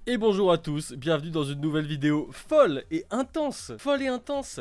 Et bonjour à tous, bienvenue dans une nouvelle vidéo folle et intense,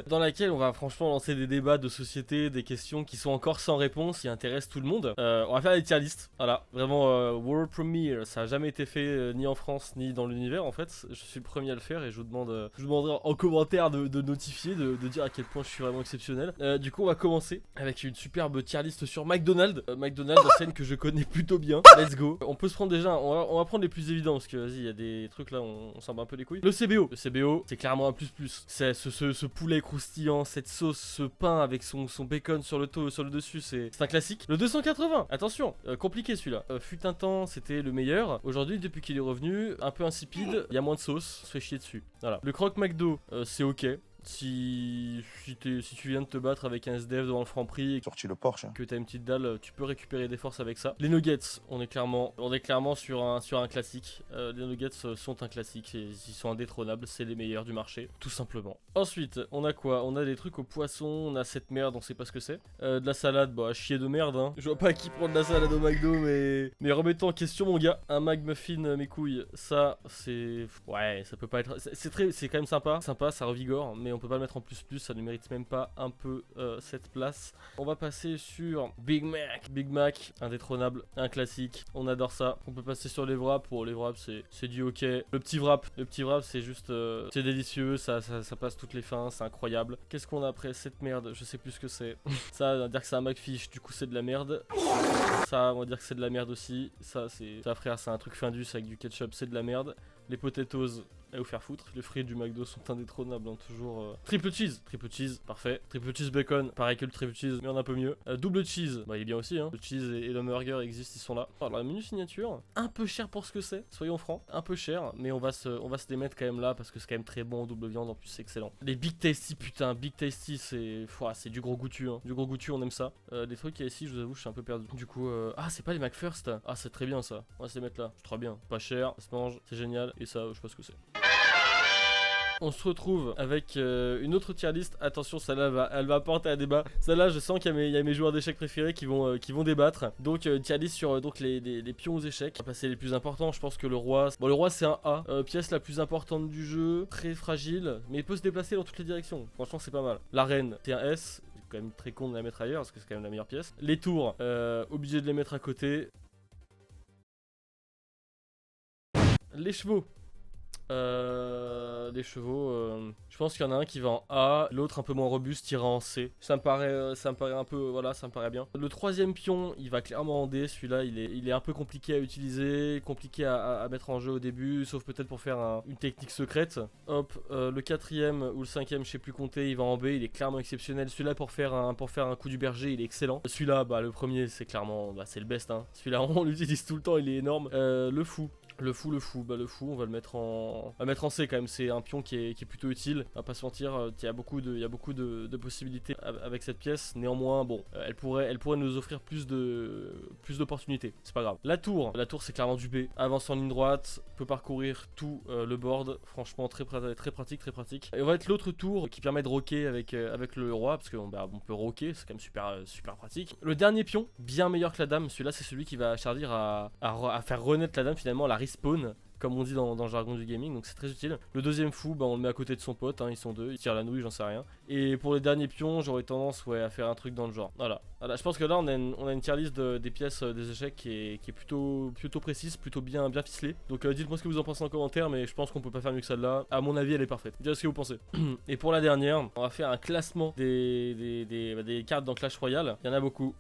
dans laquelle on va franchement lancer des débats de société, des questions qui sont encore sans réponse, qui intéressent tout le monde. On va faire des tier lists, voilà, vraiment world premiere, ça a jamais été fait ni en France ni dans l'univers en fait. Je suis le premier à le faire et je vous demanderai en commentaire de notifier, de dire à quel point je suis vraiment exceptionnel. Du coup on va commencer avec une superbe tier list sur McDonald's, enseigne que je connais plutôt bien. Let's go. On peut se prendre déjà, on va prendre les plus évidents parce que vas-y il y a des trucs là, on s'en bat un peu les couilles. Le CBO, c'est clairement un plus. C'est ce poulet croustillant, cette sauce, ce pain avec son bacon sur le dessus, c'est un classique. Le 280, attention, compliqué celui-là. Fut un temps, c'était le meilleur. Aujourd'hui, depuis qu'il est revenu, un peu insipide, il y a moins de sauce, on se fait chier dessus. Voilà. Le croque McDo, c'est ok. Si tu viens de te battre avec un SDF devant le Franprix et Sorti le Porsche. que t'as une petite dalle, tu peux récupérer des forces avec ça. Les nuggets, on est clairement sur un classique. Les nuggets sont un classique, et ils sont indétrônables, c'est les meilleurs du marché, tout simplement. Ensuite, on a quoi? On a des trucs au poisson, on a cette merde, on sait pas ce que c'est. De la salade, bah chier de merde, hein. Je vois pas qui prend de la salade au McDo, mais remettons en question mon gars. Un McMuffin, mes couilles, ça c'est... Ouais, ça peut pas être... C'est quand même sympa, ça revigore, mais on peut pas le mettre en plus, ça ne mérite même pas un peu cette place. On va passer sur Big Mac, indétrônable, un classique, on adore ça. On peut passer sur les wraps, pour les wraps c'est du ok. Le petit wrap c'est juste, c'est délicieux, ça passe toutes les fins, c'est incroyable. Qu'est-ce qu'on a après cette merde? Je sais plus ce que c'est. Ça, on va dire que c'est un McFish, du coup c'est de la merde. Ça, on va dire que c'est de la merde aussi. Ça frère, c'est un truc Findus avec du ketchup, c'est de la merde. Les potatoes, à vous faire foutre. Les frites du McDo sont indétrônables, hein, toujours. Triple cheese, parfait. Triple cheese bacon, pareil que le triple cheese, mais on a un peu mieux. Double cheese, bah il est bien aussi, hein. Le cheese et le burger existent, ils sont là. Alors la menu signature, un peu cher pour ce que c'est, soyons francs, un peu cher, mais on va se les mettre quand même là parce que c'est quand même très bon en double viande, en plus c'est excellent. Les Big Tasty, putain, Big Tasty, c'est du gros goûtu, hein. Du gros goûtu, on aime ça. Les trucs qu'il y a ici, je vous avoue, je suis un peu perdu. Du coup, ah, c'est pas les McFirst. Ah, c'est très bien ça. On va se les mettre là, c'est très bien. Pas cher, ça se mange, c'est génial, et ça, je sais pas ce que c'est. On se retrouve avec une autre tier list. Attention, celle-là elle va apporter un débat. Celle-là, je sens qu'il y a mes joueurs d'échecs préférés qui vont débattre. Donc, tier list sur donc les pions aux échecs. On va passer les plus importants. Je pense que le roi c'est un A. Pièce la plus importante du jeu, très fragile, mais il peut se déplacer dans toutes les directions. Franchement, c'est pas mal. La reine, c'est un S. C'est quand même très con de la mettre ailleurs parce que c'est quand même la meilleure pièce. Les tours, obligé de les mettre à côté. Les chevaux. Des chevaux, je pense qu'il y en a un qui va en A, l'autre un peu moins robuste ira en C. Ça me paraît un peu, voilà, ça me paraît bien. Le troisième pion, il va clairement en D. Celui-là, il est un peu compliqué à utiliser, compliqué à mettre en jeu au début, sauf peut-être pour faire une technique secrète. Hop, le quatrième ou le cinquième, je sais plus compter, il va en B. Il est clairement exceptionnel. Celui-là pour faire un coup du berger, il est excellent. Celui-là, bah le premier, c'est clairement, bah c'est le best, hein. Celui-là, on l'utilise tout le temps, il est énorme. Le fou, on va le mettre en C quand même. C'est un pion qui est plutôt utile. On va pas se mentir, il y a beaucoup de possibilités avec cette pièce. Néanmoins, bon, elle pourrait nous offrir plus d'opportunités. C'est pas grave. La tour c'est clairement du B. Avance en ligne droite, peut parcourir tout le board. Franchement, très pratique. Et on va être l'autre tour qui permet de rocker avec le roi, parce qu'on peut rocker, c'est quand même super pratique. Le dernier pion, bien meilleur que la dame. Celui-là, c'est celui qui va servir à faire renaître la dame finalement, la respawn, comme on dit dans le jargon du gaming, donc c'est très utile. Le deuxième fou, bah on le met à côté de son pote, hein, ils sont deux, ils tirent la nouille, j'en sais rien. Et pour les derniers pions, j'aurais tendance à faire un truc dans le genre. Voilà, je pense que là on a une tier list des pièces des échecs qui est plutôt précise, plutôt bien ficelée. Donc dites-moi ce que vous en pensez en commentaire, mais je pense qu'on peut pas faire mieux que celle-là. À mon avis, elle est parfaite. Dites-moi ce que vous pensez. Et pour la dernière, on va faire un classement des cartes dans Clash Royale. Il y en a beaucoup.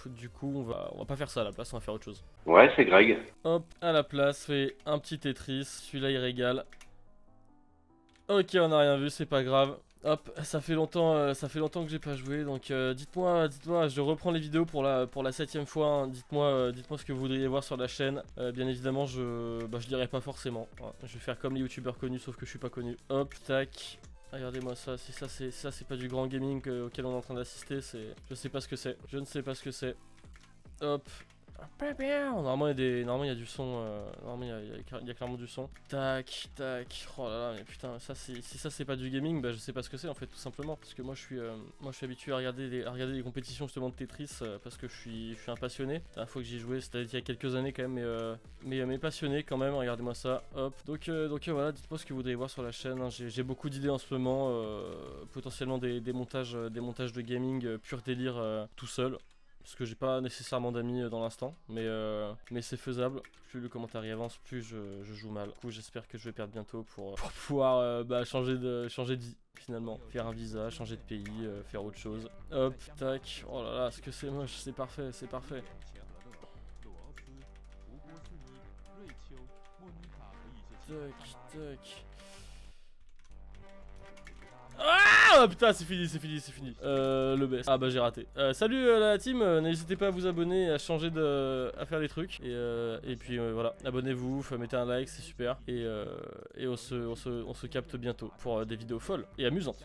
Du coup, on va pas faire ça à la place, on va faire autre chose. Ouais, c'est Greg. Hop, à la place, fait un petit Tetris. Celui-là, il régale. Ok, on n'a rien vu, c'est pas grave. Hop, ça fait longtemps que j'ai pas joué, donc dites-moi, je reprends les vidéos pour la 7ème fois, hein. Dites-moi ce que vous voudriez voir sur la chaîne. Bien évidemment, je dirai pas forcément. Ouais, je vais faire comme les youtubeurs connus, sauf que je suis pas connu. Hop, tac. Regardez-moi ça, si ça c'est pas du grand gaming auquel on est en train d'assister, je sais pas ce que c'est. Je ne sais pas ce que c'est. Hop. Normalement, normalement, il y a du son. Normalement, il y a clairement du son. Tac, tac. Oh là là, mais putain, ça, si ça, c'est pas du gaming, bah, je sais pas ce que c'est en fait, tout simplement. Parce que moi, je suis habitué à regarder les compétitions justement de Tetris parce que je suis un passionné. La dernière fois que j'y jouais, c'était il y a quelques années quand même, mais passionné quand même. Regardez-moi ça. Hop. Donc voilà, dites-moi ce que vous voudriez voir sur la chaîne. Hein. J'ai beaucoup d'idées en ce moment. Potentiellement des montages de gaming pur délire tout seul. Parce que j'ai pas nécessairement d'amis dans l'instant, mais c'est faisable. Plus le commentaire y avance, plus je joue mal. Du coup, j'espère que je vais perdre bientôt pour pouvoir changer de vie finalement. Faire un visa, changer de pays, faire autre chose. Hop, tac. Oh là là, ce que c'est moche, c'est parfait, c'est parfait. Tac, tac. Ah putain, c'est fini. Le best. Ah bah j'ai raté. Salut la team, n'hésitez pas à vous abonner, à changer à faire des trucs. Et puis voilà, abonnez-vous, mettez un like, c'est super. Et on se capte bientôt pour des vidéos folles et amusantes.